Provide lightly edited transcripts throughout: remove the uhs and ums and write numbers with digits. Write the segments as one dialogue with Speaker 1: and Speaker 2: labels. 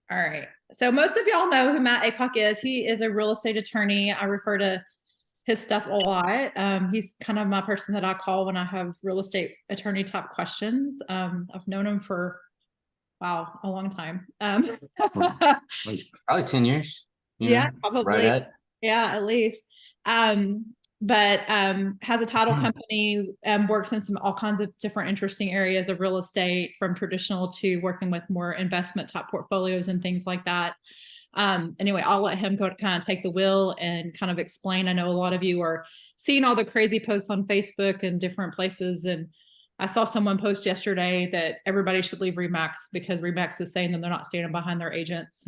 Speaker 1: All right. So most of y'all know who Matt Aycock is. He is a real estate attorney. I refer to his stuff a lot. He's kind of my person that I call when I have real estate attorney type questions. I've known him for, wow, a long time.
Speaker 2: Like probably 10 years,
Speaker 1: Yeah,
Speaker 2: right
Speaker 1: probably.
Speaker 2: at.
Speaker 1: Yeah, at least. But has a title company, works in some all kinds of different interesting areas of real estate, from traditional to working with more investment type portfolios and things like that. Anyway, I'll let him go kind of take the wheel and kind of explain. I know a lot of you are seeing all the crazy posts on Facebook and different places, and I saw someone post yesterday that everybody should leave Remax because Remax is saying that they're not standing behind their agents.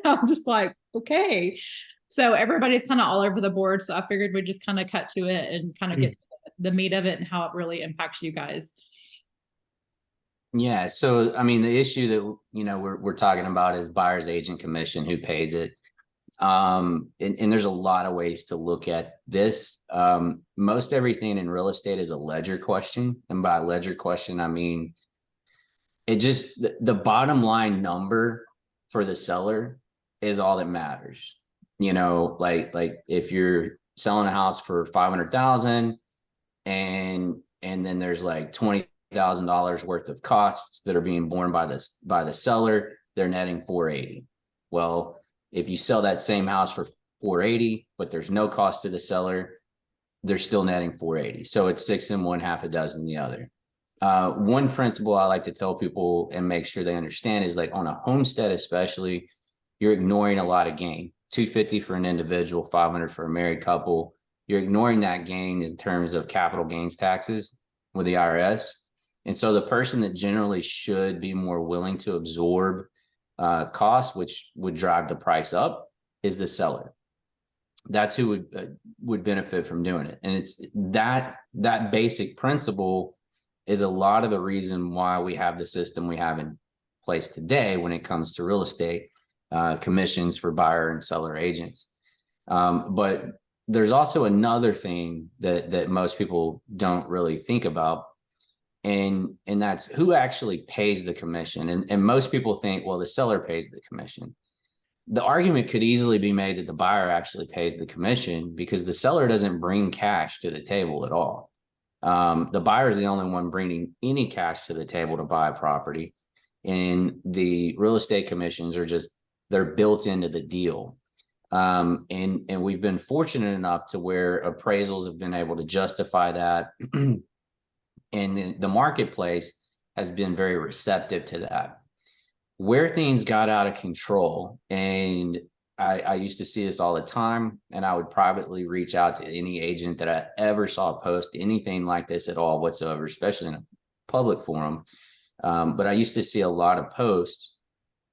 Speaker 1: I'm just like, okay. So everybody's kind of all over the board. So I figured we'd just kind of cut to it and kind of get the meat of it and how it really impacts you guys.
Speaker 2: Yeah. So, I mean, the issue that, we're talking about is buyer's agent commission, who pays it. And there's a lot of ways to look at this. Most everything in real estate is a ledger question. And by ledger question, I mean, it just, the bottom line number for the seller is all that matters. Like if you're selling a house for 500,000 and then there's like $20,000 worth of costs that are being borne by the seller, they're netting 480. Well, if you sell that same house for 480, but there's no cost to the seller, they're still netting 480. So it's six in one, half a dozen the other. One principle I like to tell people and make sure they understand is, like, on a homestead, especially, you're ignoring a lot of gain. 250 for an individual, 500 for a married couple. You're ignoring that gain in terms of capital gains taxes with the IRS. And so the person that generally should be more willing to absorb costs, which would drive the price up, is the seller. That's who would benefit from doing it. And it's that basic principle is a lot of the reason why we have the system we have in place today when it comes to real estate commissions for buyer and seller agents. But there's also another thing that most people don't really think about, and that's who actually pays the commission. And most people think, well, the seller pays the commission. The argument could easily be made that the buyer actually pays the commission, because the seller doesn't bring cash to the table at all. The buyer is the only one bringing any cash to the table to buy a property, and the real estate commissions are just, they're built into the deal. And we've been fortunate enough to where appraisals have been able to justify that. And the marketplace has been very receptive to that. Where things got out of control, and I used to see this all the time, and I would privately reach out to any agent that I ever saw post anything like this at all whatsoever, especially in a public forum. But I used to see a lot of posts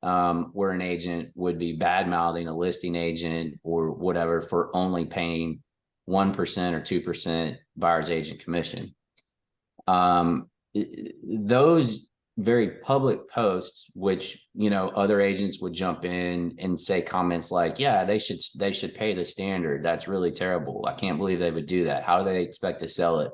Speaker 2: where an agent would be bad mouthing a listing agent or whatever for only paying 1% or 2% buyer's agent commission. Those very public posts, which, other agents would jump in and say comments like, yeah, they should pay the standard. That's really terrible. I can't believe they would do that. How do they expect to sell it?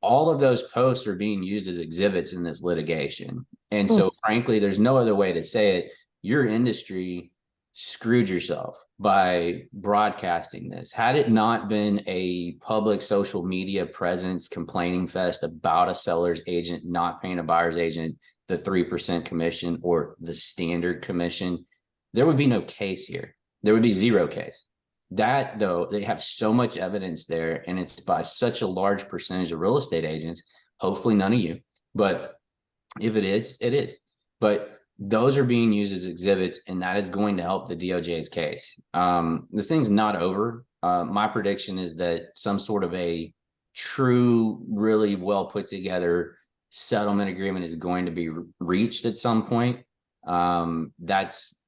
Speaker 2: All of those posts are being used as exhibits in this litigation. And so, frankly, there's no other way to say it. Your industry screwed yourself by broadcasting this. Had it not been a public social media presence complaining fest about a seller's agent not paying a buyer's agent the 3% commission or the standard commission, there would be no case here. There would be zero case. That, though, they have so much evidence there, and it's by such a large percentage of real estate agents, hopefully none of you, but if it is, it is. But those are being used as exhibits, and that is going to help the DOJ's case. This thing's not over. My prediction is that some sort of a true, really well put together settlement agreement is going to be reached at some point. That's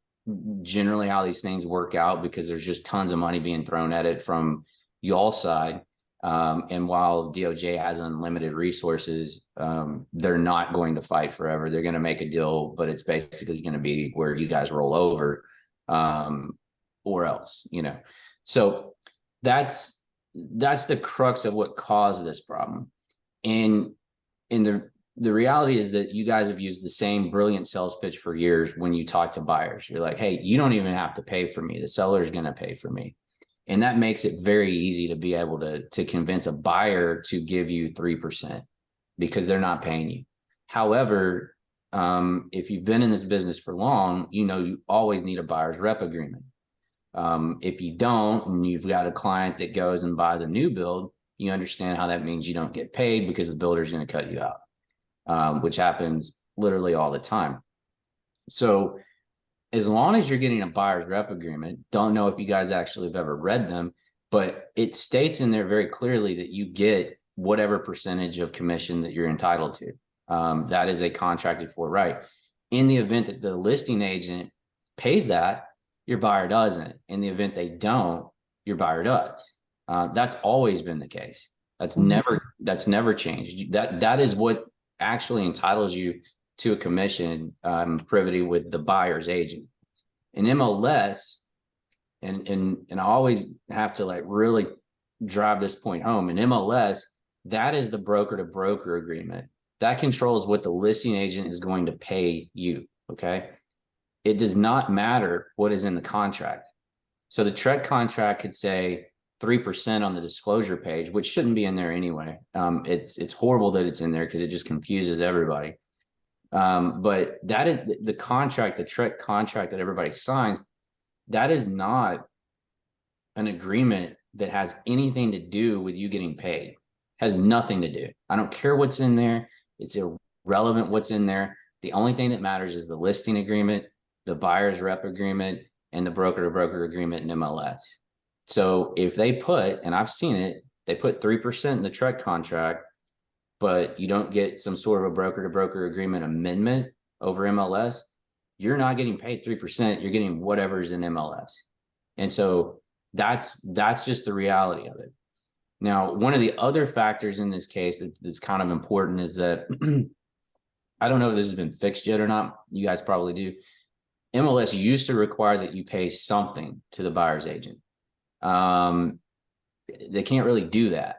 Speaker 2: generally how these things work out, because there's just tons of money being thrown at it from y'all's side. And while DOJ has unlimited resources, they're not going to fight forever. They're going to make a deal, but it's basically going to be where you guys roll over, or else, So that's the crux of what caused this problem. And the the reality is that you guys have used the same brilliant sales pitch for years. When you talk to buyers, you're like, hey, you don't even have to pay for me. The seller is going to pay for me. And that makes it very easy to be able to convince a buyer to give you 3% because they're not paying you. However, if you've been in this business for long, you know you always need a buyer's rep agreement. If you don't, and you've got a client that goes and buys a new build, you understand how that means you don't get paid because the builder is going to cut you out, which happens literally all the time. So as long as you're getting a buyer's rep agreement, don't know if you guys actually have ever read them, but it states in there very clearly that you get whatever percentage of commission that you're entitled to. That is a contracted for right. In the event that the listing agent pays that, your buyer doesn't. In the event they don't, your buyer does. That's always been the case. That's never changed. That is what actually entitles you to a commission, privity with the buyer's agent. In MLS, and I always have to like really drive this point home. In MLS, that is the broker to broker agreement. That controls what the listing agent is going to pay you. Okay. It does not matter what is in the contract. So the TREC contract could say 3% on the disclosure page, which shouldn't be in there anyway. It's horrible that it's in there because it just confuses everybody. But that is the contract, the TREC contract that everybody signs. That is not an agreement that has anything to do with you getting paid. Has nothing to do. I don't care what's in there. It's irrelevant what's in there. The only thing that matters is the listing agreement, the buyer's rep agreement, and the broker to broker agreement in MLS. So if they put, and I've seen it, they put 3% in the TREC contract, but you don't get some sort of a broker to broker agreement amendment over MLS, you're not getting paid 3%. You're getting whatever's in MLS. And so that's just the reality of it. Now, one of the other factors in this case that's kind of important is that I don't know if this has been fixed yet or not. You guys probably do. MLS used to require that you pay something to the buyer's agent. They can't really do that,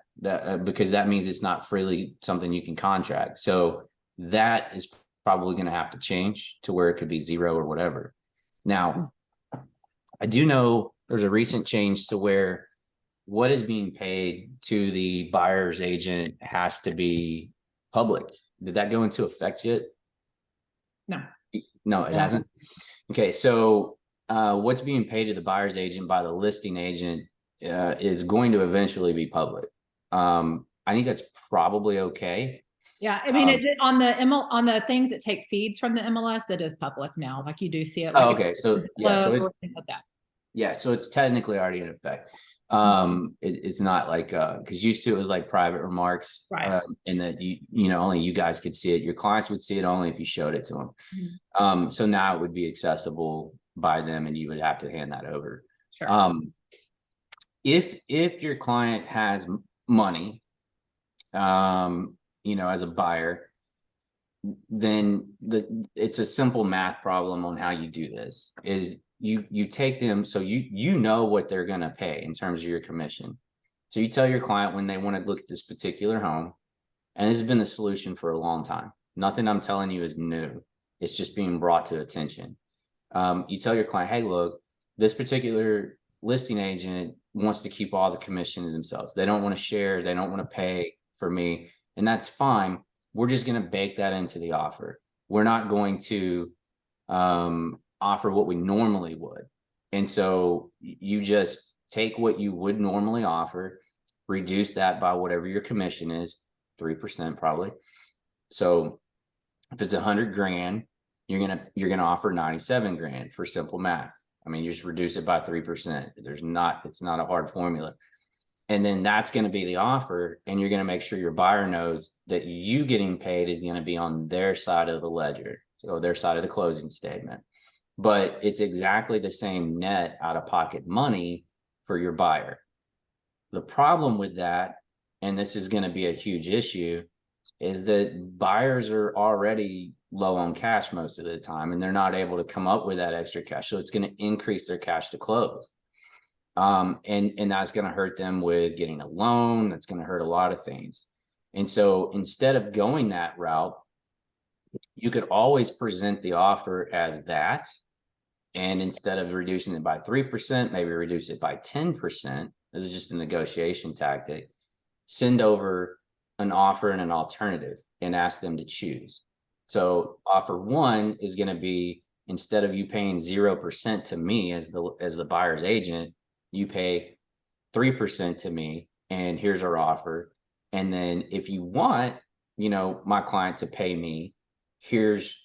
Speaker 2: because that means it's not freely something you can contract. So that is probably going to have to change to where it could be 0 or whatever. Now, I do know there's a recent change to where what is being paid to the buyer's agent has to be public. Did that go into effect yet? No, it hasn't. Okay, so what's being paid to the buyer's agent by the listing agent is going to eventually be public. I think that's probably okay.
Speaker 1: Yeah, I mean, on the things that take feeds from the MLS, it is public now. Like you do see it.
Speaker 2: Oh, okay, so yeah, so
Speaker 1: things like that.
Speaker 2: Yeah, so it's technically already in effect. It's not like because used to it was like private remarks,
Speaker 1: right?
Speaker 2: And that you know only you guys could see it. Your clients would see it only if you showed it to them. So now it would be accessible by them, and you would have to hand that over.
Speaker 1: Sure.
Speaker 2: If your client has money, you know, as a buyer, then it's a simple math problem on how you do this. Is you take them, so you know what they're going to pay in terms of your commission. So you tell your client when they want to look at this particular home, and this has been a solution for a long time. Nothing I'm telling you is new. It's just being brought to attention. You tell your client, hey, look, this particular listing agent wants to keep all the commission to themselves. They don't want to share. They don't want to pay for me. And that's fine. We're just going to bake that into the offer. We're not going to offer what we normally would. And so you just take what you would normally offer, reduce that by whatever your commission is, 3% probably. So if it's 100 grand, you're gonna offer 97 grand for simple math. I mean, you just reduce it by 3%. It's not a hard formula. And then that's going to be the offer. And you're going to make sure your buyer knows that you getting paid is going to be on their side of the ledger, so their side of the closing statement. But it's exactly the same net out of pocket money for your buyer. The problem with that, and this is going to be a huge issue, is that buyers are already low on cash most of the time, and they're not able to come up with that extra cash. So it's going to increase their cash to close. And that's going to hurt them with getting a loan. That's going to hurt a lot of things. And so instead of going that route, You could always present the offer as that. And instead of reducing it by 3%, maybe reduce it by 10%. This is just a negotiation tactic. Send over an offer and an alternative and ask them to choose. So offer one is going to be, instead of you paying 0% to me as the buyer's agent, you pay 3% to me, and here's our offer. And then if you want, my client to pay me, here's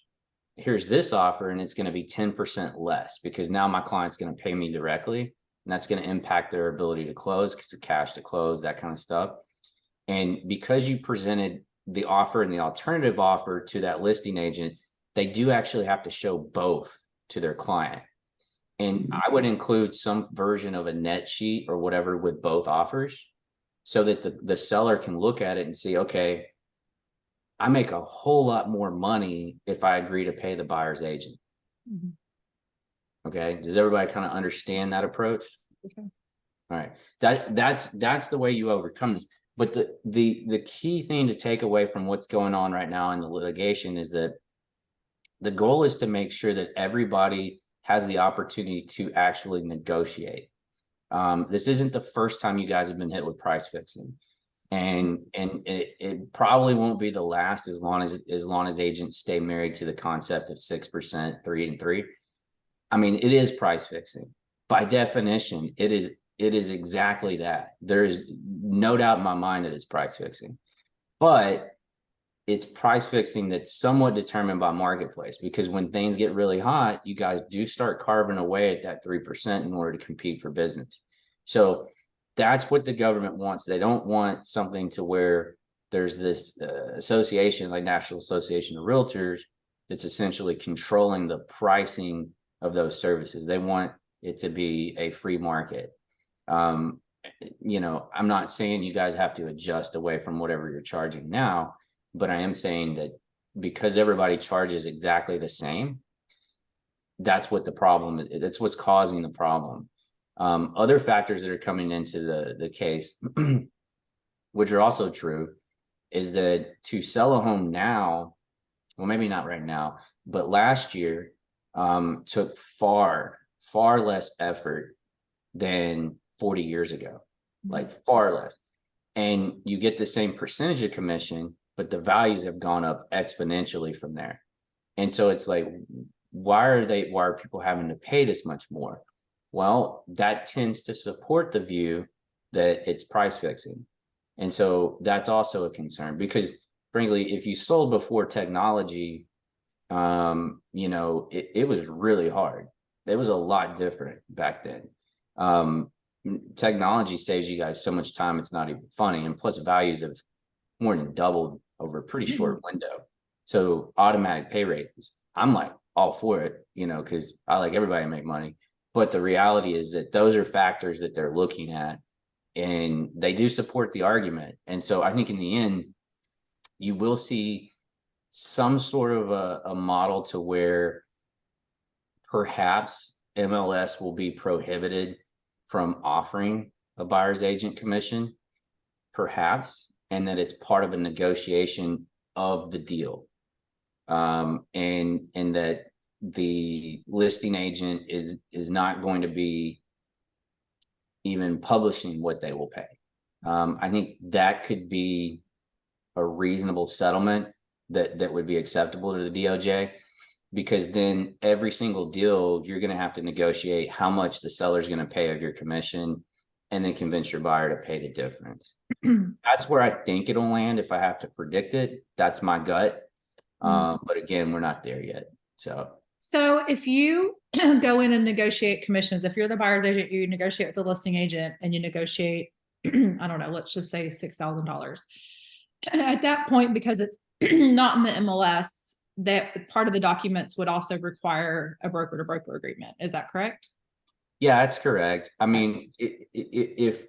Speaker 2: this offer, and it's going to be 10% less, because now my client's going to pay me directly, and that's going to impact their ability to close because of cash to close, that kind of stuff. And because you presented the offer and the alternative offer to that listing agent, they do actually have to show both to their client. And I would include some version of a net sheet or whatever with both offers, so that the seller can look at it and see, okay, I make a whole lot more money if I agree to pay the buyer's agent.
Speaker 1: Mm-hmm.
Speaker 2: Okay. Does everybody kind of understand that approach?
Speaker 1: Okay.
Speaker 2: All right. That's the way you overcome this. But the key thing to take away from what's going on right now in the litigation is that the goal is to make sure that everybody has the opportunity to actually negotiate. This isn't the first time you guys have been hit with price fixing, and it probably won't be the last, as long as agents stay married to the concept of 6%, 3 and 3. I mean, it is price fixing by definition. It is exactly that. There is no doubt in my mind that it's price fixing, but it's price fixing that's somewhat determined by marketplace, because when things get really hot, you guys do start carving away at that 3% in order to compete for business. So that's what the government wants. They don't want something to where there's this association like National Association of Realtors that's essentially controlling the pricing of those services. They want it to be a free market. I'm not saying you guys have to adjust away from whatever you're charging now, but I am saying that because everybody charges exactly the same, that's what the problem is. That's what's causing the problem. Other factors that are coming into the case, which are also true, is that to sell a home now, well, maybe not right now, but last year, took far less effort than 40 years ago, like far less. And you get the same percentage of commission, but the values have gone up exponentially from there. And so it's like, why are people having to pay this much more? Well, that tends to support the view that it's price fixing. And so that's also a concern, because frankly, if you sold before technology, it was really hard. It was a lot different back then. Technology saves you guys so much time, it's not even funny. And plus, values have more than doubled over a pretty short window. So automatic pay raises, I'm like all for it, because I like everybody to make money. But the reality is that those are factors that they're looking at, and they do support the argument. And so I think in the end, you will see some sort of a model to where perhaps MLS will be prohibited from offering a buyer's agent commission, perhaps, and that it's part of a negotiation of the deal. And that the listing agent is not going to be even publishing what they will pay. I think that could be a reasonable settlement that would be acceptable to the DOJ, because then every single deal, you're going to have to negotiate how much the seller's going to pay of your commission, and then convince your buyer to pay the difference. That's where I think it'll land. If I have to predict it, that's my gut. But again, we're not there yet. So
Speaker 1: if you go in and negotiate commissions, if you're the buyer's agent, you negotiate with the listing agent and you negotiate, I don't know, let's just say $6,000. At that point, because it's not in the MLS, that part of the documents would also require a broker to broker agreement. Is that correct?
Speaker 2: Yeah, that's correct. I mean, if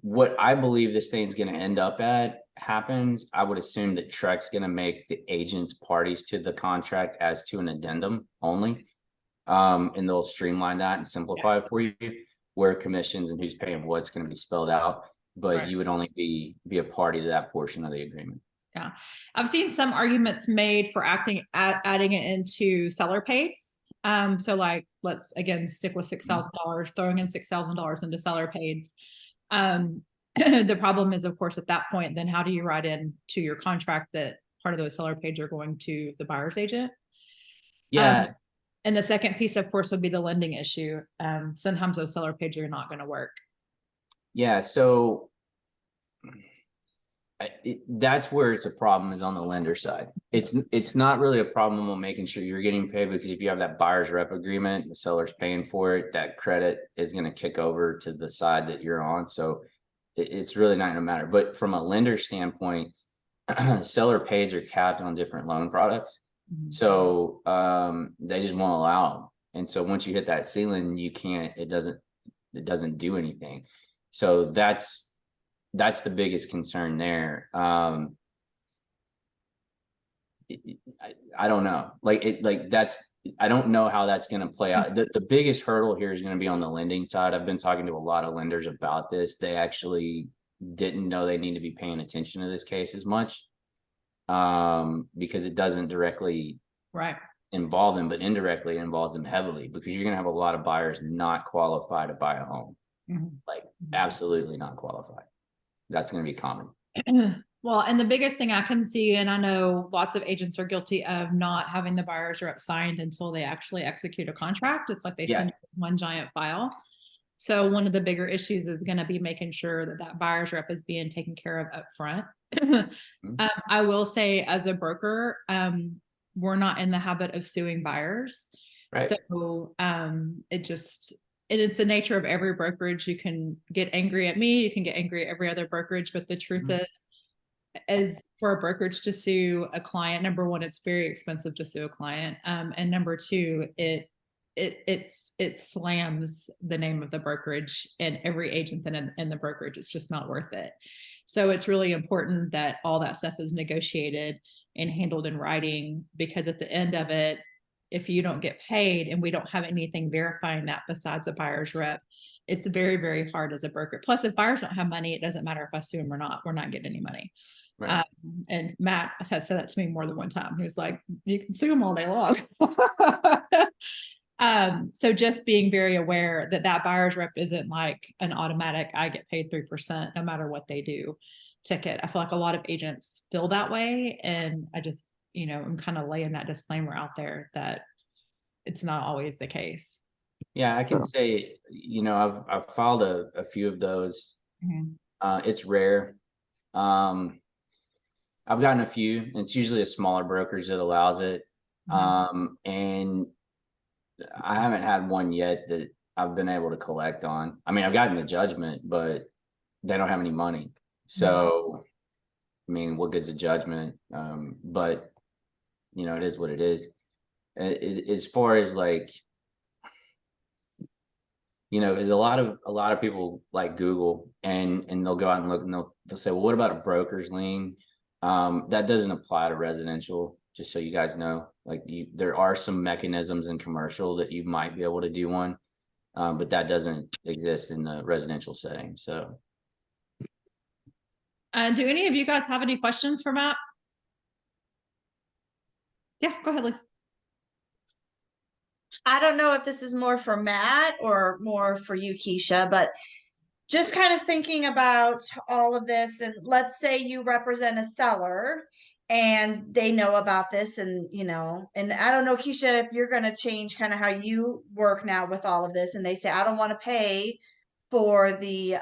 Speaker 2: what I believe this thing's going to end up at happens, I would assume that Trek's going to make the agents parties to the contract as to an addendum only. And they'll streamline that and simplify it for you, where commissions and who's paying what's going to be spelled out, but you would only be a party to that portion of the agreement.
Speaker 1: Yeah. I've seen some arguments made for adding it into seller pays. So like, let's again stick with $6,000, throwing in $6,000 into seller pays. The problem is, of course, at that point, then how do you write in to your contract that part of those seller pays are going to the buyer's agent?
Speaker 2: Yeah.
Speaker 1: And the second piece, of course, would be the lending issue. Sometimes those seller pays are not going to work.
Speaker 2: Yeah. So that's where it's a problem, is on the lender side. It's not really a problem on making sure you're getting paid, because if you have that buyer's rep agreement, the seller's paying for it, that credit is going to kick over to the side that you're on. So it's really not going to matter. But from a lender standpoint, seller pays are capped on different loan products. So they just won't allow them. And so once you hit that ceiling, you can't, it doesn't do anything. So that's the biggest concern there. I don't know. I don't know how that's going to play out. The biggest hurdle here is going to be on the lending side. I've been talking to a lot of lenders about this. They actually didn't know they need to be paying attention to this case as much, because it doesn't directly involve them, but indirectly it involves them heavily, because you're going to have a lot of buyers not qualified to buy a home. Like absolutely not qualified. That's going to be common.
Speaker 1: Well, and the biggest thing I can see, and I know lots of agents are guilty of not having the buyer's rep signed until they actually execute a contract. It's like they send one giant file. So one of the bigger issues is going to be making sure that that buyer's rep is being taken care of up front. I will say, as a broker, we're not in the habit of suing buyers.
Speaker 2: Right.
Speaker 1: So it's the nature of every brokerage. You can get angry at me, you can get angry at every other brokerage, but the truth is, as for a brokerage to sue a client, number one, it's very expensive to sue a client, and number two, it slams the name of the brokerage and every agent in the brokerage. It's just not worth it. So it's really important that all that stuff is negotiated and handled in writing, because at the end of it, if you don't get paid and we don't have anything verifying that besides a buyer's rep, it's very, very hard as a broker. Plus, if buyers don't have money, it doesn't matter if I sue them or not. We're not getting any money. Right. And Matt has said that to me more than one time. He was like, you can sue them all day long. So just being very aware that that buyer's rep isn't like an automatic, I get paid 3% no matter what they do ticket. I feel like a lot of agents feel that way. And I just, I'm kind of laying that disclaimer out there that it's not always the case.
Speaker 2: Yeah, I can say, I've filed a few of those. It's rare. I've gotten a few, and it's usually a smaller brokerage that allows it. And I haven't had one yet that I've been able to collect on. I mean, I've gotten the judgment, but they don't have any money. So, I mean, what good's a judgment? But it is what it is. As far as like, there's a lot of people like Google and they'll go out and look, and they'll say, well, what about a broker's lien? That doesn't apply to residential, just so you guys know. Like there are some mechanisms in commercial that you might be able to do one, but that doesn't exist in the residential setting. So
Speaker 1: do any of you guys have any questions for Matt? Yeah, go ahead, Lisa.
Speaker 3: I don't know if this is more for Matt or more for you, Keisha, but just kind of thinking about all of this, and let's say you represent a seller and they know about this, and and I don't know, Keisha, if you're going to change kind of how you work now with all of this, and they say, I don't want to pay for the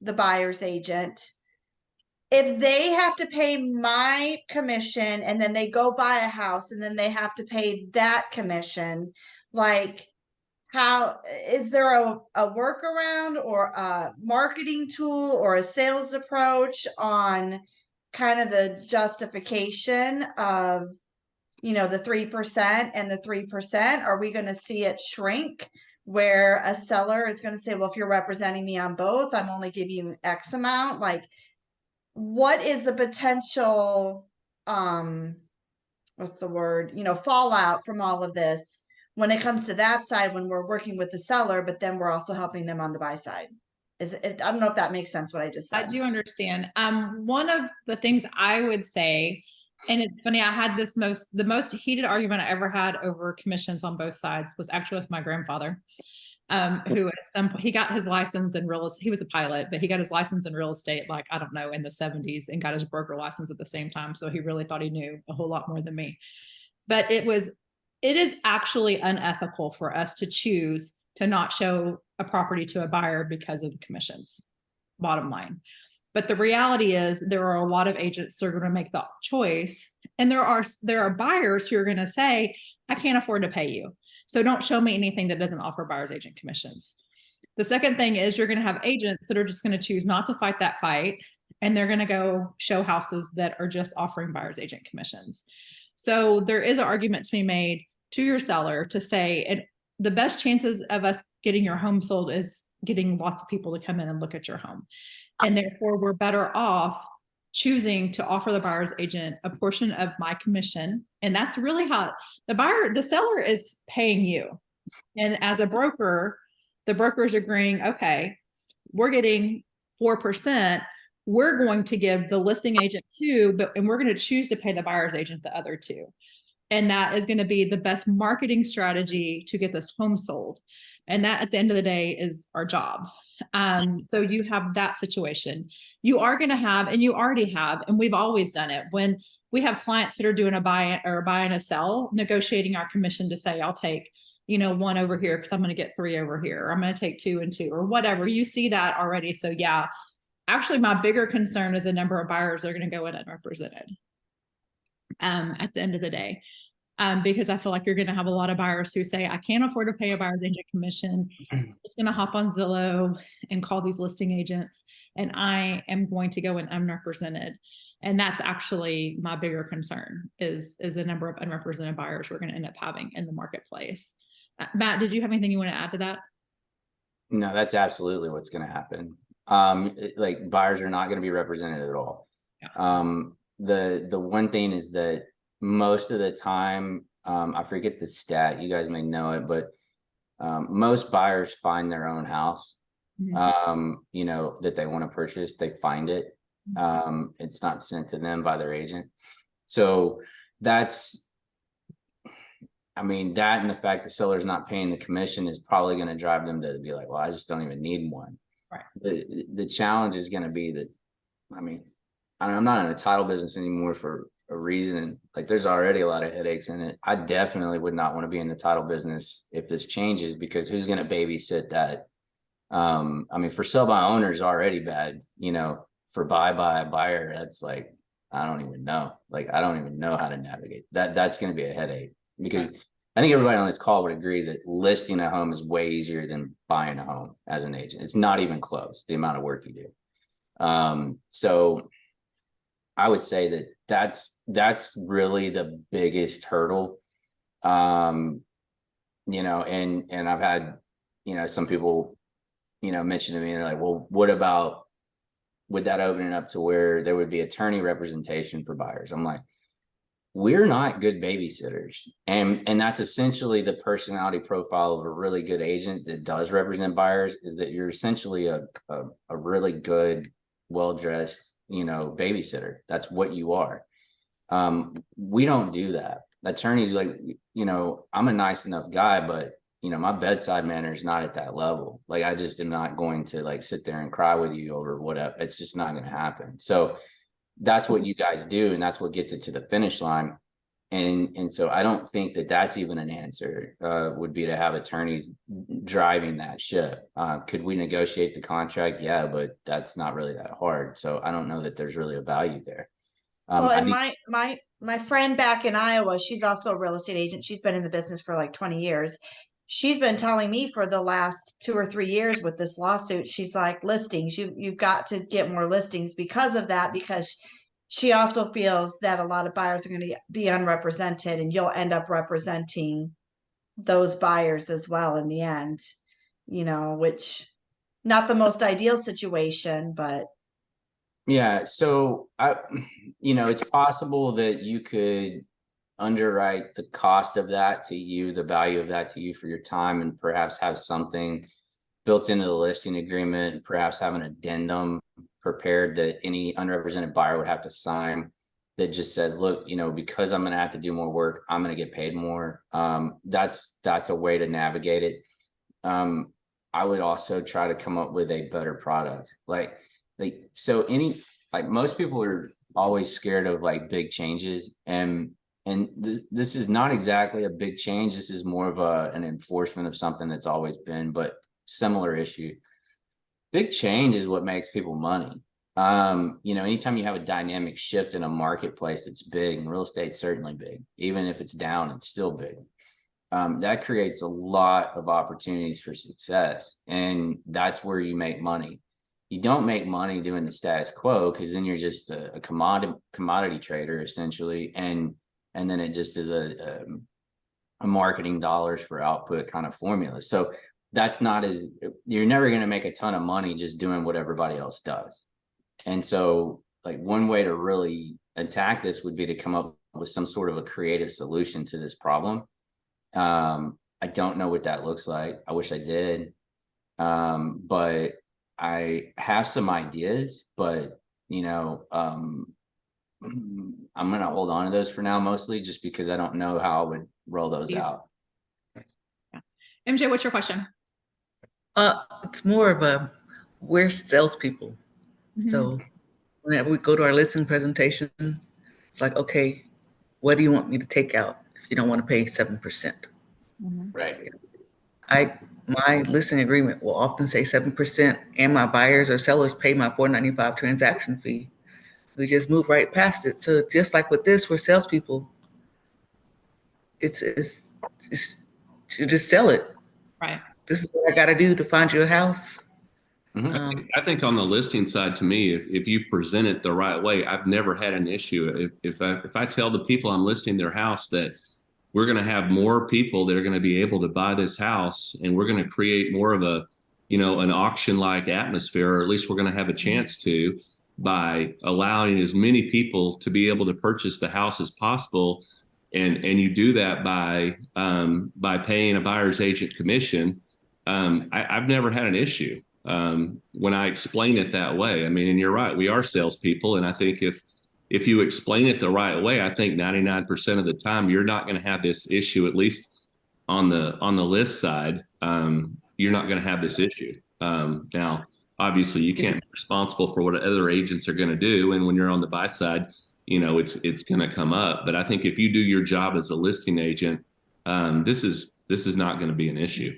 Speaker 3: buyer's agent. If they have to pay my commission and then they go buy a house and then they have to pay that commission, like, how is there a workaround or a marketing tool or a sales approach on kind of the justification of, the 3% and the 3%? Are we going to see it shrink where a seller is going to say, well, if you're representing me on both, I'm only giving you X amount? Like, what is the potential, what's the word, fallout from all of this when it comes to that side, when we're working with the seller, but then we're also helping them on the buy side? Is it, I don't know if that makes sense what I just
Speaker 1: I
Speaker 3: said.
Speaker 1: do understand. One of the things I would say, and it's funny, I had the most heated argument I ever had over commissions on both sides was actually with my grandfather. Who at some point he got his license in real estate. He was a pilot, but he got his license in real estate, like, I don't know, in the 70s, and got his broker license at the same time. So he really thought he knew a whole lot more than me. But it is actually unethical for us to choose to not show a property to a buyer because of the commissions, bottom line. But the reality is there are a lot of agents that are going to make that choice. And there are buyers who are going to say, I can't afford to pay you, so don't show me anything that doesn't offer buyer's agent commissions. The second thing is you're going to have agents that are just going to choose not to fight that fight. And they're going to go show houses that are just offering buyer's agent commissions. So there is an argument to be made to your seller to say, and the best chances of us getting your home sold is getting lots of people to come in and look at your home. And therefore we're better off choosing to offer the buyer's agent a portion of my commission. And that's really how the seller is paying you. And as a broker, the broker's agreeing, okay, we're getting 4%. We're going to give the listing agent 2, and we're going to choose to pay the buyer's agent the other 2. And that is going to be the best marketing strategy to get this home sold. And that at the end of the day is our job. So you have that situation. You are going to have, and you already have, and we've always done it when we have clients that are doing a buy and a sell, negotiating our commission to say, I'll take, 1 over here because I'm going to get 3 over here. Or I'm going to take 2 and 2 or whatever. You see that already. So yeah, actually my bigger concern is the number of buyers that are going to go in unrepresented at the end of the day. Because I feel like you're going to have a lot of buyers who say, I can't afford to pay a buyer's agent commission. It's going to hop on Zillow and call these listing agents, and I am going to go in unrepresented. And that's actually my bigger concern is the number of unrepresented buyers we're going to end up having in the marketplace. Matt, did you have anything you want to add to that?
Speaker 2: No, that's absolutely what's going to happen. Like buyers are not going to be represented at all. Yeah. The one thing is that most of the time, I forget the stat, you guys may know it, but most buyers find their own house, that they want to purchase. They find it. It's not sent to them by their agent. So that's, that and the fact the seller's not paying the commission is probably going to drive them to be like, well, I just don't even need one.
Speaker 1: Right.
Speaker 2: The challenge is going to be that, I'm not in the title business anymore for a reason. Like there's already a lot of headaches in it. I definitely would not want to be in the title business if this changes, because who's going to babysit that? For sell by owners already bad, for buy a buyer, that's like, I don't even know. Like, I don't even know how to navigate that. That's going to be a headache, because I think everybody on this call would agree that listing a home is way easier than buying a home as an agent. It's not even close, the amount of work you do. So I would say that that's really the biggest hurdle. And I've had, some people, mention to me, and they're like, well, would that open it up to where there would be attorney representation for buyers? I'm like, we're not good babysitters. And that's essentially the personality profile of a really good agent that does represent buyers, is that you're essentially a really good, well-dressed, babysitter. That's what you are. We don't do that. Attorneys, like, I'm a nice enough guy, but my bedside manner is not at that level. Like, I just am not going to like sit there and cry with you over whatever. It's just not going to happen. So that's what you guys do. And that's what gets it to the finish line. And so I don't think that that's even an answer, would be to have attorneys driving that ship. Could we negotiate the contract? Yeah, but that's not really that hard. So I don't know that there's really a value there.
Speaker 3: Well, and my friend back in Iowa, she's also a real estate agent. She's been in the business for like 20 years. She's been telling me for the last 2 or 3 years with this lawsuit, she's like, listings, you've got to get more listings because of that, because she also feels that a lot of buyers are going to be unrepresented, and you'll end up representing those buyers as well in the end, which not the most ideal situation, but.
Speaker 2: Yeah. So it's possible that you could underwrite the cost of that to you, the value of that to you for your time, and perhaps have something built into the listing agreement, perhaps have an addendum prepared that any unrepresented buyer would have to sign that just says, look, because I'm going to have to do more work, I'm going to get paid more. That's a way to navigate it. I would also try to come up with a better product. Most people are always scared of like big changes, and this is not exactly a big change. This is more of an enforcement of something that's always been, but similar issue. Big change is what makes people money. Anytime you have a dynamic shift in a marketplace that's big, and real estate's certainly big, even if it's down, it's still big. That creates a lot of opportunities for success, and that's where you make money. You don't make money doing the status quo, because then you're just a commodity trader essentially, and then it just is a marketing dollars for output kind of formula. So you're never going to make a ton of money just doing what everybody else does. And so like one way to really attack this would be to come up with some sort of a creative solution to this problem. I don't know what that looks like. I wish I did. But I have some ideas, but I'm going to hold on to those for now, mostly just because I don't know how I would roll those out.
Speaker 1: MJ, what's your question?
Speaker 4: It's more of we're salespeople. So when we go to our listing presentation, it's like, okay, what do you want me to take out if you don't want to pay 7%?
Speaker 2: Right.
Speaker 4: My listing agreement will often say 7%, and my buyers or sellers pay my $4.95 transaction fee. We just move right past it. So just like with this, we're salespeople. It's you just sell it.
Speaker 1: Right.
Speaker 4: This is what I got to do to find you a house.
Speaker 5: I think on the listing side, to me, if you present it the right way, I've never had an issue. If I tell the people I'm listing their house that we're going to have more people that are going to be able to buy this house, and we're going to create more of an auction-like atmosphere, or at least we're going to have a chance to, by allowing as many people to be able to purchase the house as possible. And you do that by paying a buyer's agent commission. I've never had an issue when I explain it that way. I mean, and you're right, we are salespeople, and I think if you explain it the right way, I think 99% of the time you're not going to have this issue. At least on the list side, you're not going to have this issue. Now, obviously, you can't be responsible for what other agents are going to do, and when you're on the buy side, it's going to come up. But I think if you do your job as a listing agent, this is not going to be an issue.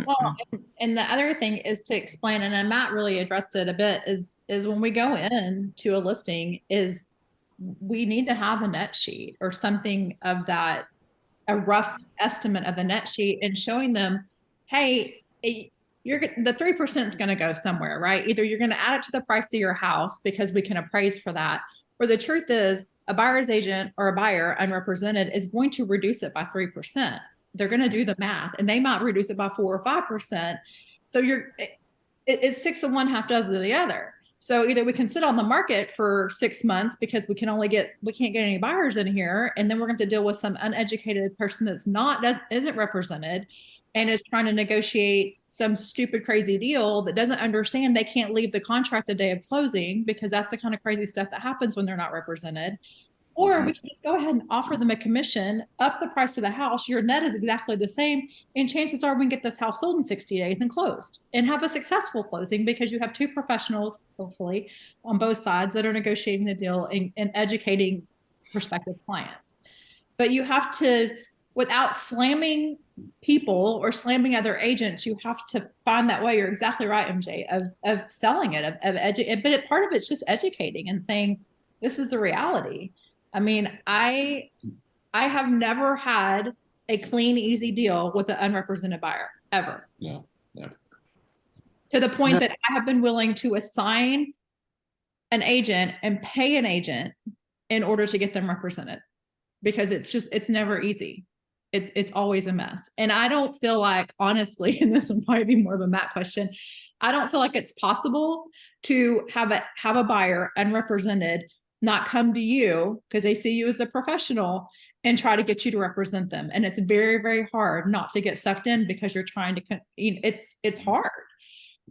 Speaker 1: Well, and the other thing is to explain, and Matt really addressed it a bit, is when we go into a listing, is we need to have a net sheet or something of that, a rough estimate of a net sheet, and showing them, hey, the 3% is going to go somewhere, right? Either you're going to add it to the price of your house because we can appraise for that, or the truth is a buyer's agent or a buyer unrepresented is going to reduce it by 3%. They're going to do the math, and they might reduce it by 4 or 5%. So it's 6 of one, half dozen of the other. So either we can sit on the market for 6 months because we can't get any buyers in here, and then we're going to deal with some uneducated person isn't represented and is trying to negotiate some stupid, crazy deal that doesn't understand they can't leave the contract the day of closing, because that's the kind of crazy stuff that happens when they're not represented. Or we can just go ahead and offer them a commission, up the price of the house. Your net is exactly the same, and chances are we can get this house sold in 60 days and closed and have a successful closing, because you have two professionals, hopefully, on both sides that are negotiating the deal and educating prospective clients. But you have to, without slamming people or slamming other agents, you have to find that way. You're exactly right, MJ, of selling it, but part of it's just educating and saying, this is the reality. I mean, I have never had a clean, easy deal with an unrepresented buyer, ever.
Speaker 5: No, never.
Speaker 1: To the point that I have been willing to assign an agent and pay an agent in order to get them represented, because it's never easy. It's always a mess. And I don't feel like, honestly, and this will probably be more of a Matt question, I don't feel like it's possible to have a buyer unrepresented not come to you because they see you as a professional and try to get you to represent them. And it's very, very hard not to get sucked in because you're trying to, it's hard.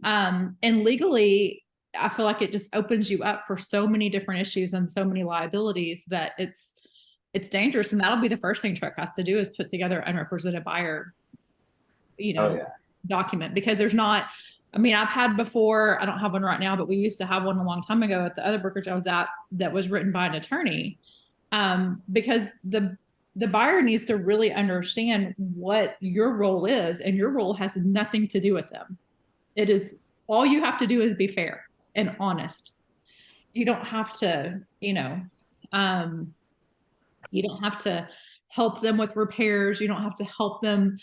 Speaker 1: And legally, I feel like it just opens you up for so many different issues and so many liabilities that it's dangerous. And that'll be the first thing Trek has to do is put together an unrepresented buyer, document, because there's not, I mean, I've had before, I don't have one right now, but we used to have one a long time ago at the other brokerage I was at that was written by an attorney. Because the buyer needs to really understand what your role is, and your role has nothing to do with them. It is, all you have to do is be fair and honest. You don't have to, you don't have to help them with repairs. You don't have to help them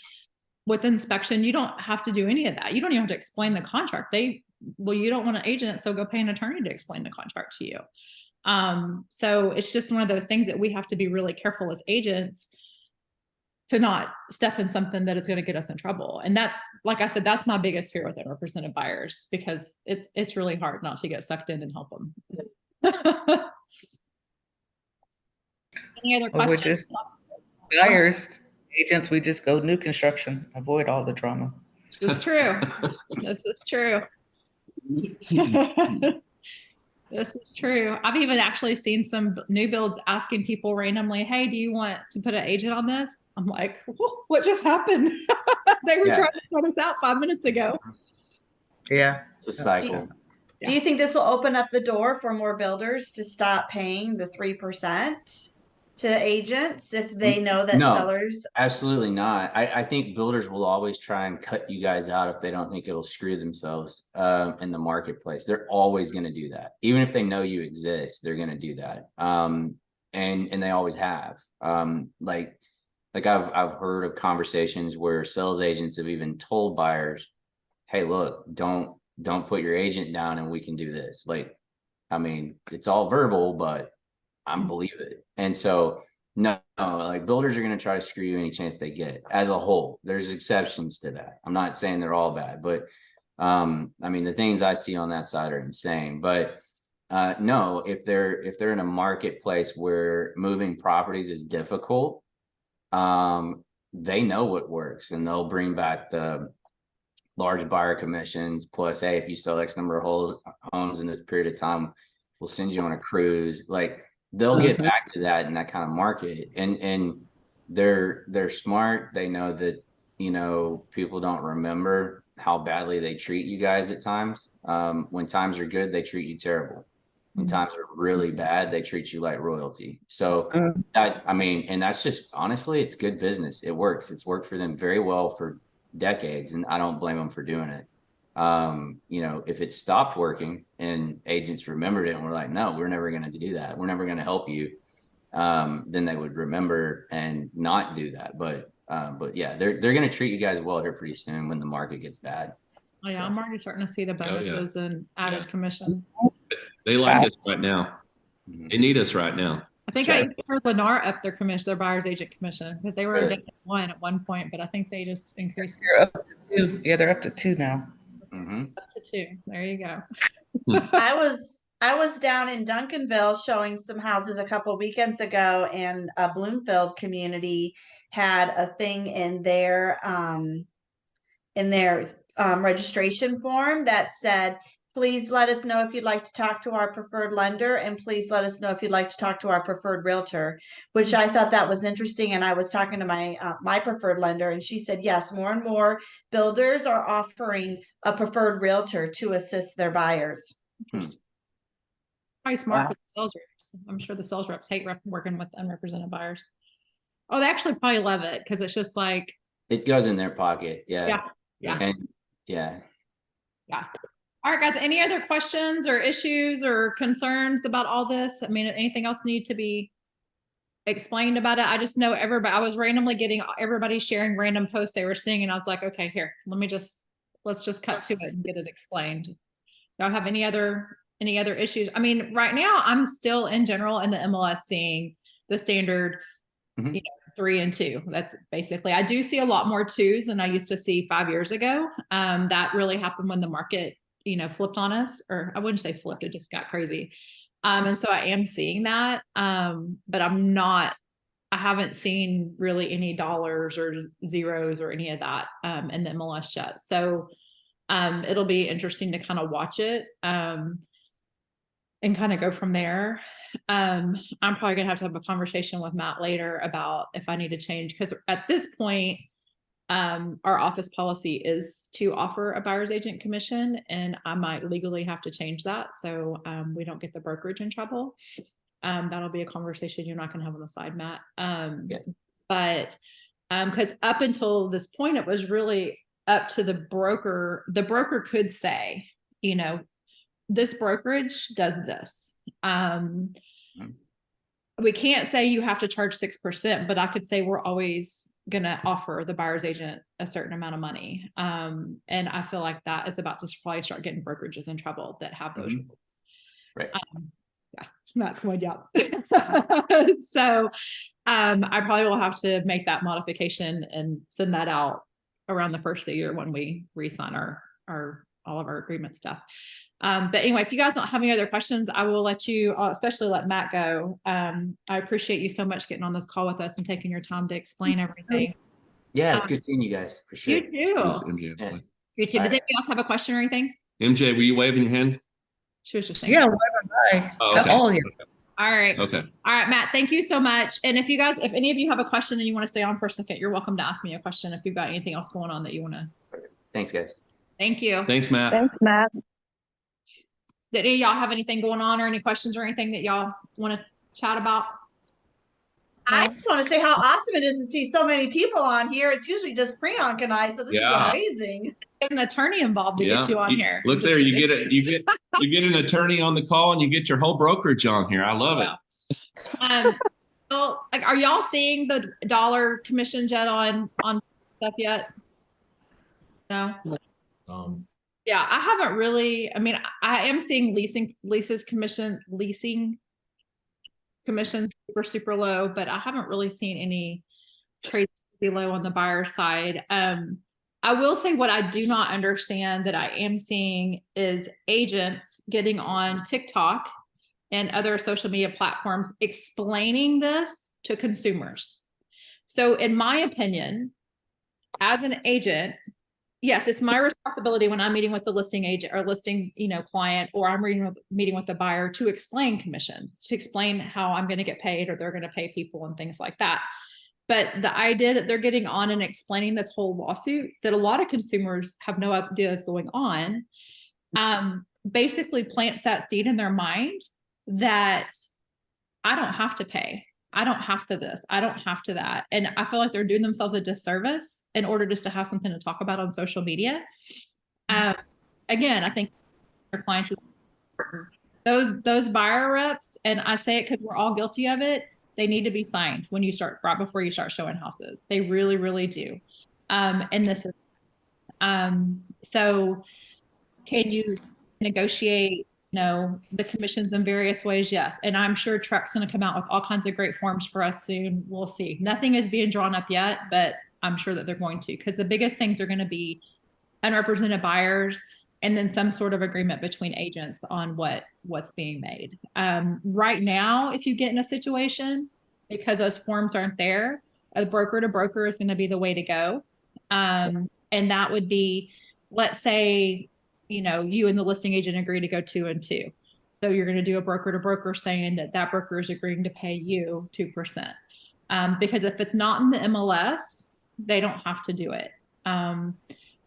Speaker 1: with inspection. You don't have to do any of that. You don't even have to explain the contract. Well, you don't want an agent, so go pay an attorney to explain the contract to you. So it's just one of those things that we have to be really careful as agents to not step in something that is going to get us in trouble. And that's, like I said, that's my biggest fear with unrepresented buyers, because it's really hard not to get sucked in and help them. Any other
Speaker 4: Or we're
Speaker 1: questions?
Speaker 4: just buyers, agents, we just go new construction, avoid all the drama.
Speaker 1: This is true. This is true. This is true. I've even actually seen some new builds asking people randomly, hey, do you want to put an agent on this? I'm like, what just happened? They were trying to put us out 5 minutes ago.
Speaker 4: Yeah.
Speaker 2: It's a cycle.
Speaker 3: Do you think this will open up the door for more builders to stop paying the 3% to agents if they know that
Speaker 2: No.
Speaker 3: sellers?
Speaker 2: Absolutely not. I think builders will always try and cut you guys out if they don't think it'll screw themselves in the marketplace. They're always going to do that. Even if they know you exist, they're going to do that. And they always have. Like I've heard of conversations where sales agents have even told buyers, hey, look, don't put your agent down and we can do this. Like, I mean, it's all verbal, but I believe it. And so no, like builders are going to try to screw you any chance they get as a whole. There's exceptions to that. I'm not saying they're all bad, but I mean, the things I see on that side are insane. But no, if they're in a marketplace where moving properties is difficult, they know what works, and they'll bring back the large buyer commissions. Plus, hey, if you sell X number of homes in this period of time, we'll send you on a cruise. Like, they'll get back to that in that kind of market, and they're smart. They know that, people don't remember how badly they treat you guys at times. When times are good, they treat you terrible. When times are really bad, they treat you like royalty. So and that's just, honestly, it's good business. It works. It's worked for them very well for decades, and I don't blame them for doing it. If it stopped working and agents remembered it and were like, no, we're never going to do that, we're never going to help you, then they would remember and not do that. But yeah, they're going to treat you guys well here pretty soon when the market gets bad.
Speaker 1: Oh yeah, I'm already starting to see the bonuses and added commissions.
Speaker 5: They like us right now. They need us right now.
Speaker 1: I think I heard Lennar up their commission, their buyer's agent commission, because they were
Speaker 2: Really?
Speaker 1: at 1 at one point, but I think they just increased
Speaker 4: They're up to 2. Yeah, they're up to 2 now.
Speaker 1: up to 2. There you go.
Speaker 3: I was down in Duncanville showing some houses a couple weekends ago, and a Bloomfield community had a thing in their registration form that said, please let us know if you'd like to talk to our preferred lender, and please let us know if you'd like to talk to our preferred realtor, which I thought that was interesting. And I was talking to my preferred lender, and she said, yes, more and more builders are offering a preferred realtor to assist their buyers.
Speaker 1: Probably smart for the sales reps. I'm sure the sales reps hate working with unrepresented buyers. Oh, they actually probably love it, because it's just like,
Speaker 2: It goes in their pocket. Yeah.
Speaker 1: Yeah.
Speaker 2: Yeah.
Speaker 1: All right, guys, any other questions or issues or concerns about all this? I mean, anything else need to be explained about it? I just know I was randomly getting everybody sharing random posts they were seeing, and I was like, okay, here, let's just cut to it and get it explained. Y'all have any other issues? I mean, right now I'm still in general in the MLS seeing the standard, 3 and 2. That's basically, I do see a lot more 2s than I used to see 5 years ago. That really happened when the market, flipped on us, or I wouldn't say flipped, it just got crazy. And so I am seeing that. But I'm not I haven't seen really any dollars or zeros or any of that in the MLS yet. So it'll be interesting to kind of watch it and kind of go from there. I'm probably gonna have to have a conversation with Matt later about if I need to change, because at this point, our office policy is to offer a buyer's agent commission, and I might legally have to change that so we don't get the brokerage in trouble. That'll be a conversation you're not gonna have on the side, Matt. But because up until this point, it was really up to the broker. The broker could say, you know, this brokerage does this. We can't say you have to charge 6%, but I could say we're always going to offer the buyer's agent a certain amount of money. And I feel like that is about to probably start getting brokerages in trouble that have those rules.
Speaker 2: Right.
Speaker 1: Yeah, that's going down. So I probably will have to make that modification and send that out around the first of the year when we re-sign our all of our agreement stuff. But anyway, if you guys don't have any other questions, I will let you, I'll especially let Matt go. I appreciate you so much getting on this call with us and taking your time to explain everything.
Speaker 2: Yeah, it's good seeing you guys for sure.
Speaker 1: You too.
Speaker 5: It was MJ.
Speaker 2: Yeah.
Speaker 1: You too. Does anybody else have a question or anything?
Speaker 5: MJ, were you waving your hand?
Speaker 1: She was just saying.
Speaker 4: Yeah, bye.
Speaker 5: Oh,
Speaker 4: To
Speaker 5: okay.
Speaker 4: all you.
Speaker 1: All right.
Speaker 5: Okay.
Speaker 1: All right, Matt, thank you so much. And if you guys, if any of you have a question and you want to stay on for a second, you're welcome to ask me a question if you've got anything else going on that you want to.
Speaker 2: Thanks, guys.
Speaker 1: Thank you.
Speaker 5: Thanks, Matt.
Speaker 6: Thanks, Matt.
Speaker 1: Did any of y'all have anything going on or any questions or anything that y'all want to chat about?
Speaker 3: I just want to say how awesome it is to see so many people on here. It's usually just Priyanka and I, so this
Speaker 5: Yeah.
Speaker 3: is amazing.
Speaker 1: Get an attorney involved to get you on here.
Speaker 5: Look there, you get an attorney on the call and you get your whole brokerage on here. I love it.
Speaker 1: Well, like, are y'all seeing the dollar commissions yet on stuff yet? No. Yeah, I haven't really. I mean, I am seeing leasing commissions super low, but I haven't really seen any crazy low on the buyer side. I will say what I do not understand that I am seeing is agents getting on TikTok and other social media platforms explaining this to consumers. So in my opinion, as an agent, yes, it's my responsibility when I'm meeting with the listing agent or listing, client, or I'm meeting with the buyer to explain commissions, to explain how I'm going to get paid or they're going to pay people and things like that. But the idea that they're getting on and explaining this whole lawsuit that a lot of consumers have no idea is going on, basically plants that seed in their mind that I don't have to pay. I don't have to this. I don't have to that. And I feel like they're doing themselves a disservice in order just to have something to talk about on social media. Again, I think our clients, those buyer reps, and I say it because we're all guilty of it, they need to be signed when you start, right before you start showing houses. They really, really do. And this is, so can you negotiate the commissions in various ways? Yes. And I'm sure Truck's going to come out with all kinds of great forms for us soon. We'll see. Nothing is being drawn up yet, but I'm sure that they're going to, because the biggest things are going to be unrepresented buyers and then some sort of agreement between agents on what's being made. Right now, if you get in a situation, because those forms aren't there, a broker to broker is going to be the way to go. And that would be, let's say, you and the listing agent agree to go 2 and 2. So you're going to do a broker to broker saying that broker is agreeing to pay you 2%. Because if it's not in the MLS, they don't have to do it.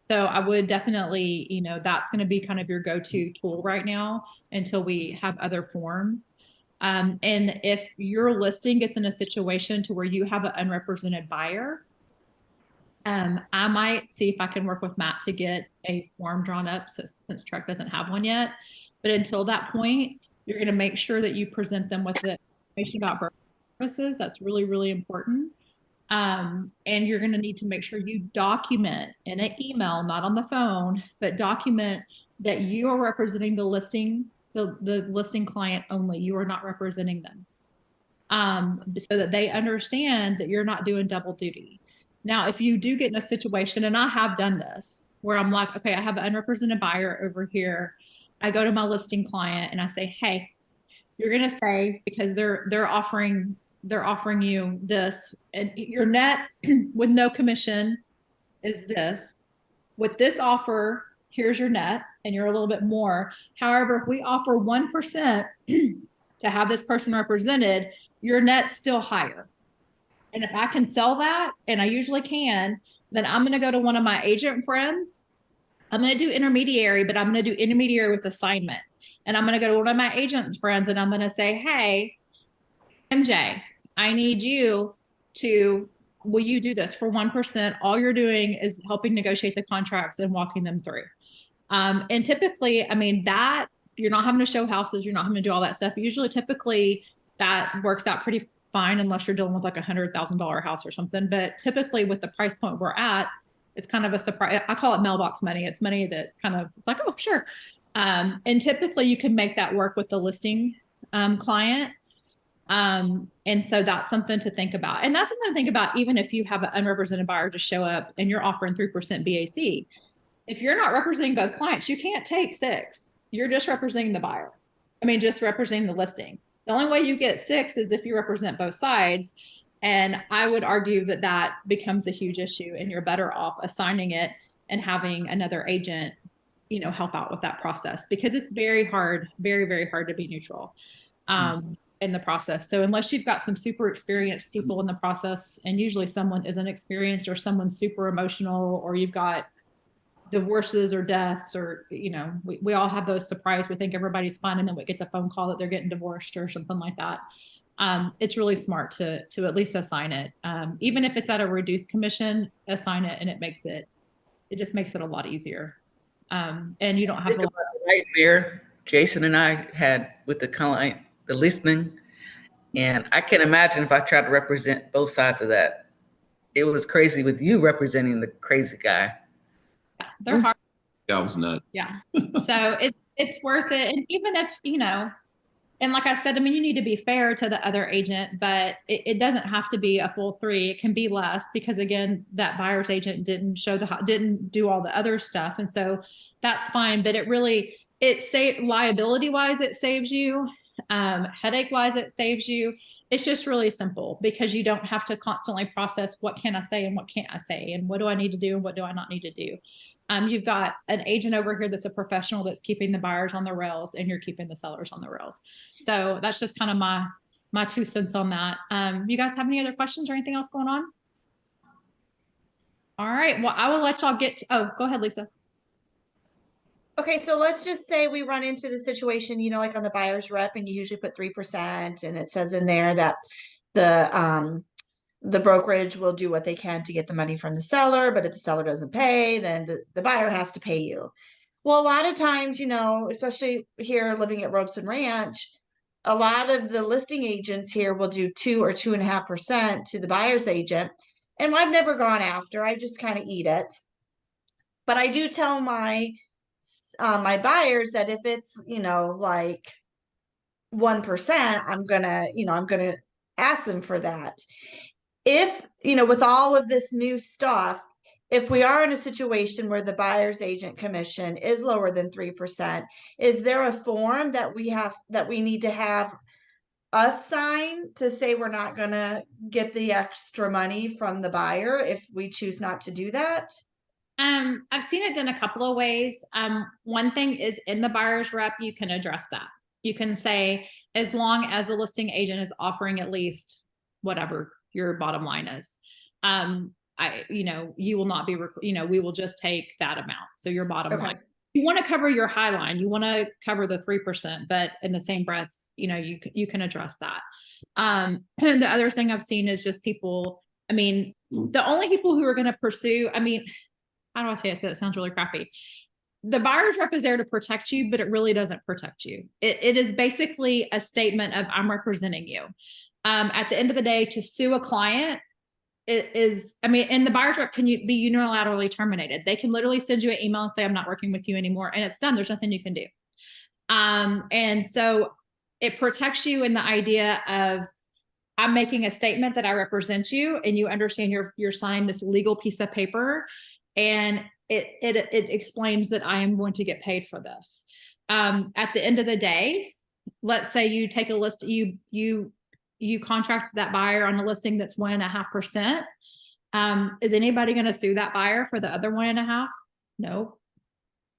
Speaker 1: So I would definitely, that's going to be kind of your go-to tool right now until we have other forms. And if your listing gets in a situation to where you have an unrepresented buyer, I might see if I can work with Matt to get a form drawn up since Truck doesn't have one yet. But until that point, you're going to make sure that you present them with the information about broker services. That's really, really important. And you're going to need to make sure you document in an email, not on the phone, but document that you are representing the listing client only. You are not representing them. So that they understand that you're not doing double duty. Now, if you do get in a situation, and I have done this, where I'm like, okay, I have an unrepresented buyer over here. I go to my listing client and I say, hey, you're going to say, because they're offering they're offering you this, and your net with no commission is this. With this offer, here's your net, and you're a little bit more. However, if we offer 1% to have this person represented, your net's still higher. And if I can sell that, and I usually can, then I'm going to go to one of my agent friends. I'm going to do intermediary, but I'm going to do intermediary with assignment. And I'm going to go to one of my agent friends and I'm going to say, hey, MJ, I need you to, will you do this for 1%? All you're doing is helping negotiate the contracts and walking them through. And typically, I mean, that you're not having to show houses, you're not having to do all that stuff. Usually, typically, that works out pretty fine unless you're dealing with like $100,000 house or something. But typically, with the price point we're at, it's kind of a surprise. I call it mailbox money. It's money that kind of it's like, oh, sure. And typically, you can make that work with the listing client. And so that's something to think about. And that's something to think about even if you have an unrepresented buyer just show up and you're offering 3% BAC. If you're not representing both clients, you can't take 6. You're just representing the buyer. I mean, just representing the listing. The only way you get 6 is if you represent both sides. And I would argue that that becomes a huge issue and you're better off assigning it and having another agent, you know, help out with that process because it's very hard, very, very hard to be neutral in the process. So unless you've got some super experienced people in the process, and usually someone isn't experienced or someone's super emotional, or you've got divorces or deaths, or, you know, we all have those surprise. We think everybody's fine. And then we get the phone call that they're getting divorced or something like that. It's really smart to at least assign it. Even if it's at a reduced commission, assign it, and it just makes it a lot easier. And you don't have
Speaker 4: Think about the nightmare Jason and I had with the client, the listening. And I can imagine if I tried to represent both sides of that. It was crazy with you representing the crazy guy.
Speaker 1: they're hard.
Speaker 5: Yeah, I was nuts.
Speaker 1: Yeah. So it's worth it. And even if, you know, and like I said, I mean, you need to be fair to the other agent, but it doesn't have to be a full 3. It can be less because again, that buyer's agent didn't do all the other stuff. And so that's fine. But liability wise, it saves you. Headache wise, it saves you. It's just really simple because you don't have to constantly process what can I say and what can't I say and what do I need to do and what do I not need to do. You've got an agent over here that's a professional that's keeping the buyers on the rails and you're keeping the sellers on the rails. So that's just kind of my 2 cents on that. You guys have any other questions or anything else going on? All right. Well, I will let y'all go ahead, Lisa.
Speaker 3: Okay, so let's just say we run into the situation, you know, like on the buyer's rep, and you usually put 3%, and it says in there that the brokerage will do what they can to get the money from the seller, but if the seller doesn't pay, then the buyer has to pay you. Well, a lot of times, you know, especially here living at Robeson Ranch, a lot of the listing agents here will do 2 or 2.5% to the buyer's agent. And I've never gone after, I just kind of eat it. But I do tell my buyers that if it's, you know, like 1%, I'm gonna ask them for that. If, you know, with all of this new stuff, if we are in a situation where the buyer's agent commission is lower than 3%, is there a form that we need to have us sign to say we're not gonna get the extra money from the buyer if we choose not to do that?
Speaker 1: I've seen it done a couple of ways. One thing is in the buyer's rep, you can address that. You can say, as long as the listing agent is offering at least whatever your bottom line is, you will not be, we will just take that amount. So your bottom line, you want to cover your high line, you want to cover the 3%, but in the same breath, you know, you can address that. And the other thing I've seen is just people, I mean, the only people who are going to pursue, I mean, how do I say this? That sounds really crappy. The buyer's rep is there to protect you, but it really doesn't protect you. It is basically a statement of I'm representing you. At the end of the day, to sue a client, and the buyer's rep can be unilaterally terminated. They can literally send you an email and say, I'm not working with you anymore. And it's done. There's nothing you can do. And so it protects you in the idea of I'm making a statement that I represent you and you understand you're signing this legal piece of paper. And it explains that I am going to get paid for this. At the end of the day, let's say you take a list, you you contract that buyer on a listing that's 1.5%. Is anybody going to sue that buyer for the other 1.5? No,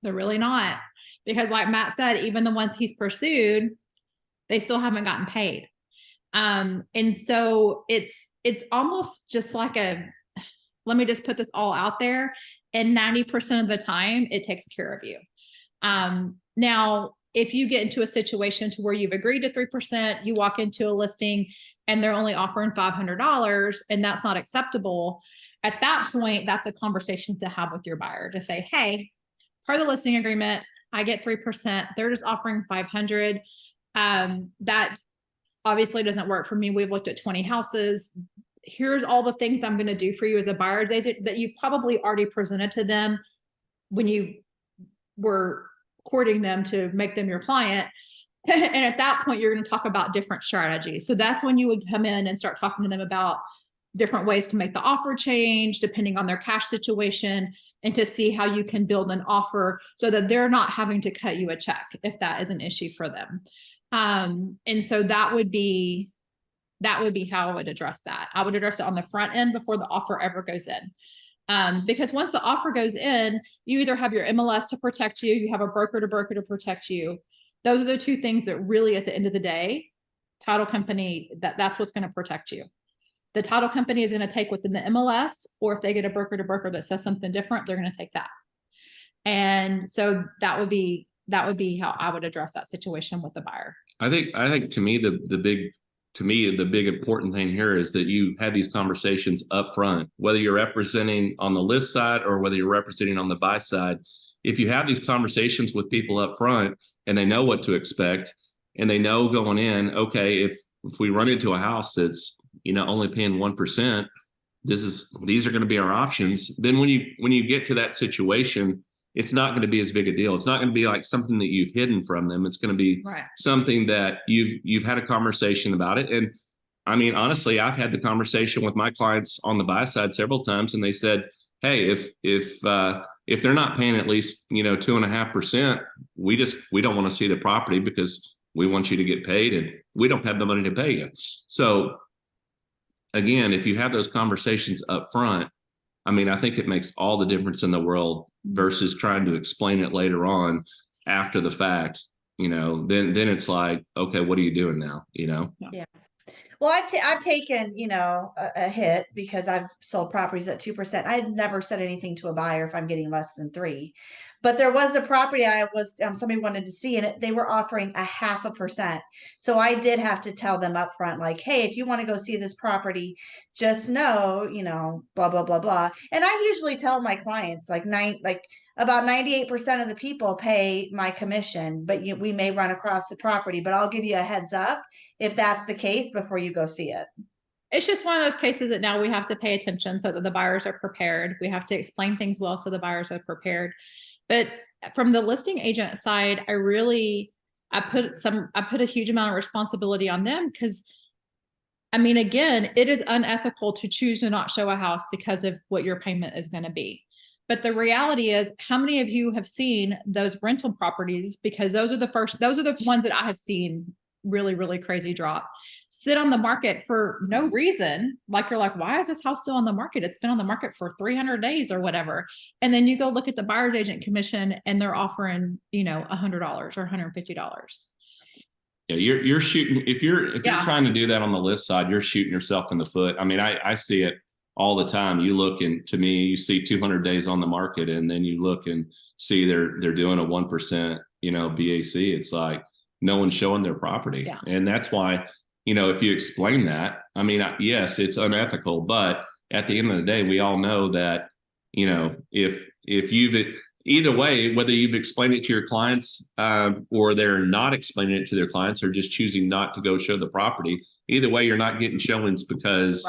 Speaker 1: they're really not. Because like Matt said, even the ones he's pursued, they still haven't gotten paid. And so it's almost just like let me just put this all out there. And 90% of the time it takes care of you. Now, if you get into a situation to where you've agreed to 3%, you walk into a listing and they're only offering $500 and that's not acceptable. At that point, that's a conversation to have with your buyer to say, hey, part of the listing agreement, I get 3%. They're just offering 500. That obviously doesn't work for me. We've looked at 20 houses. Here's all the things I'm going to do for you as a buyer's agent that you probably already presented to them when you were courting them to make them your client. And at that point, you're going to talk about different strategies. So that's when you would come in and start talking to them about different ways to make the offer change depending on their cash situation, and to see how you can build an offer so that they're not having to cut you a check if that is an issue for them. And so that would be how I would address that. I would address it on the front end before the offer ever goes in. Because once the offer goes in, you either have your MLS to protect you, you have a broker to protect you. Those are the two things that really, at the end of the day, title company, that's what's going to protect you. The title company is going to take what's in the MLS, or if they get a broker that says something different, they're going to take that. And so that would be how I would address that situation with the buyer.
Speaker 5: I think to me, the big important thing here is that you have these conversations up front, whether you're representing on the list side or whether you're representing on the buy side. If you have these conversations with people up front and they know what to expect and they know going in, okay, if we run into a house that's, only paying 1%, these are going to be our options. Then when you get to that situation, it's not going to be as big a deal. It's not going to be like something that you've hidden from them. It's going to be something that you've had a conversation about it. And I mean, honestly, I've had the conversation with my clients on the buy side several times, and they said, hey, if they're not paying at least 2.5%, we don't want to see the property because we want you to get paid and we don't have the money to pay you. So again, if you have those conversations up front, I mean, I think it makes all the difference in the world versus trying to explain it later on after the fact. Then it's like, okay, what are you doing now?
Speaker 3: Yeah. Well, I've taken, a hit because I've sold properties at 2%. I had never said anything to a buyer if I'm getting less than 3%. But there was a property somebody wanted to see, and they were offering 0.5%. So I did have to tell them up front, like, hey, if you want to go see this property, just know, blah, blah, blah, blah. And I usually tell my clients, about 98% of the people pay my commission, but we may run across the property, but I'll give you a heads up if that's the case before you go see it.
Speaker 1: It's just one of those cases that now we have to pay attention so that the buyers are prepared. We have to explain things well so the buyers are prepared. But from the listing agent side, I put a huge amount of responsibility on them because, I mean, again, it is unethical to choose to not show a house because of what your payment is going to be. But the reality is, how many of you have seen those rental properties? Because those are the ones that I have seen really, really crazy drop, sit on the market for no reason. Like, you're like, why is this house still on the market? It's been on the market for 300 days or whatever. And then you go look at the buyer's agent commission and they're offering, $100 or $150.
Speaker 5: Yeah, you're shooting, if you're trying to do that on the list side, you're shooting yourself in the foot. I mean, I see it all the time. You look, and to me, you see 200 days on the market, and then you look and see they're doing a 1%, BAC. It's like no one's showing their property.
Speaker 1: Yeah.
Speaker 5: And that's why, if you explain that, I mean, yes, it's unethical, but at the end of the day, we all know that, if you've, either way, whether you've explained it to your clients or they're not explaining it to their clients or just choosing not to go show the property, either way, you're not getting showings because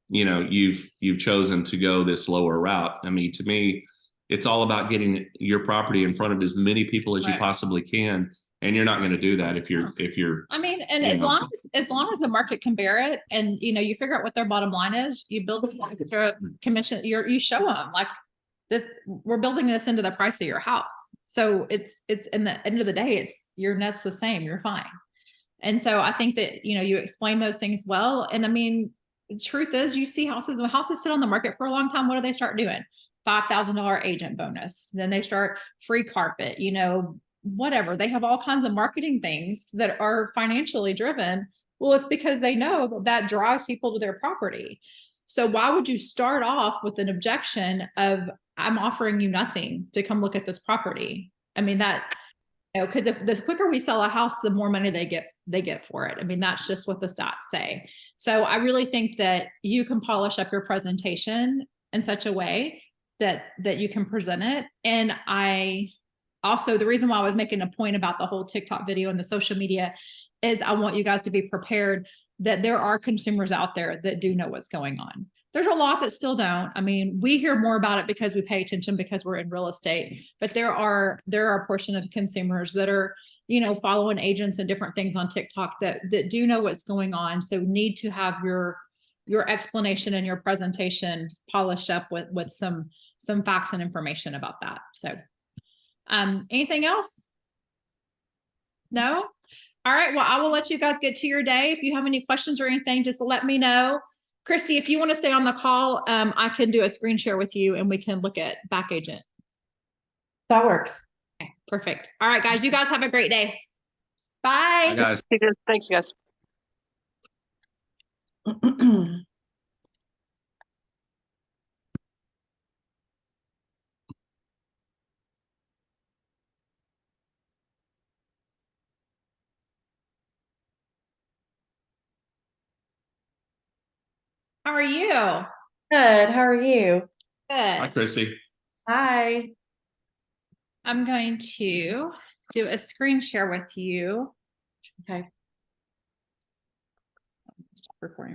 Speaker 5: you've chosen to go this lower route. I mean, to me, it's all about getting your property in front of as many people as you possibly can. And you're not going to do that if you're,
Speaker 1: I mean, and as long as the market can bear it, and you figure out what their bottom line is, you build a extra commission, you show them like this, we're building this into the price of your house. So it's in the end of the day, your net's the same, you're fine. And so I think that, you know, you explain those things well. And I mean, the truth is you see houses, when houses sit on the market for a long time, what do they start doing? $5,000 agent bonus. Then they start free carpet, you know, whatever. They have all kinds of marketing things that are financially driven. Well, it's because they know that that drives people to their property. So why would you start off with an objection of, I'm offering you nothing to come look at this property? I mean, that, you know, because if the quicker we sell a house, the more money they get for it. I mean, that's just what the stats say. So I really think that you can polish up your presentation in such a way that you can present it. And I also, the reason why I was making a point about the whole TikTok video and the social media is I want you guys to be prepared that there are consumers out there that do know what's going on. There's a lot that still don't. I mean, we hear more about it because we pay attention because we're in real estate, but there are a portion of consumers that are, you know, following agents and different things on TikTok that do know what's going on. So need to have your explanation and your presentation polished up with some facts and information about that. So anything else? No? All right. Well, I will let you guys get to your day. If you have any questions or anything, just let me know. Christy, if you want to stay on the call, I can do a screen share with you and we can look at back agent.
Speaker 6: That works.
Speaker 1: Okay, perfect. All right, guys, you guys have a great day. Bye.
Speaker 5: Hi, guys.
Speaker 7: Thanks, guys.
Speaker 1: How are you?
Speaker 6: Good. How are you?
Speaker 5: Hi,
Speaker 1: Good.
Speaker 5: Christy.
Speaker 6: Hi.
Speaker 1: I'm going to do a screen share with you.
Speaker 6: Okay.
Speaker 1: Stop recording.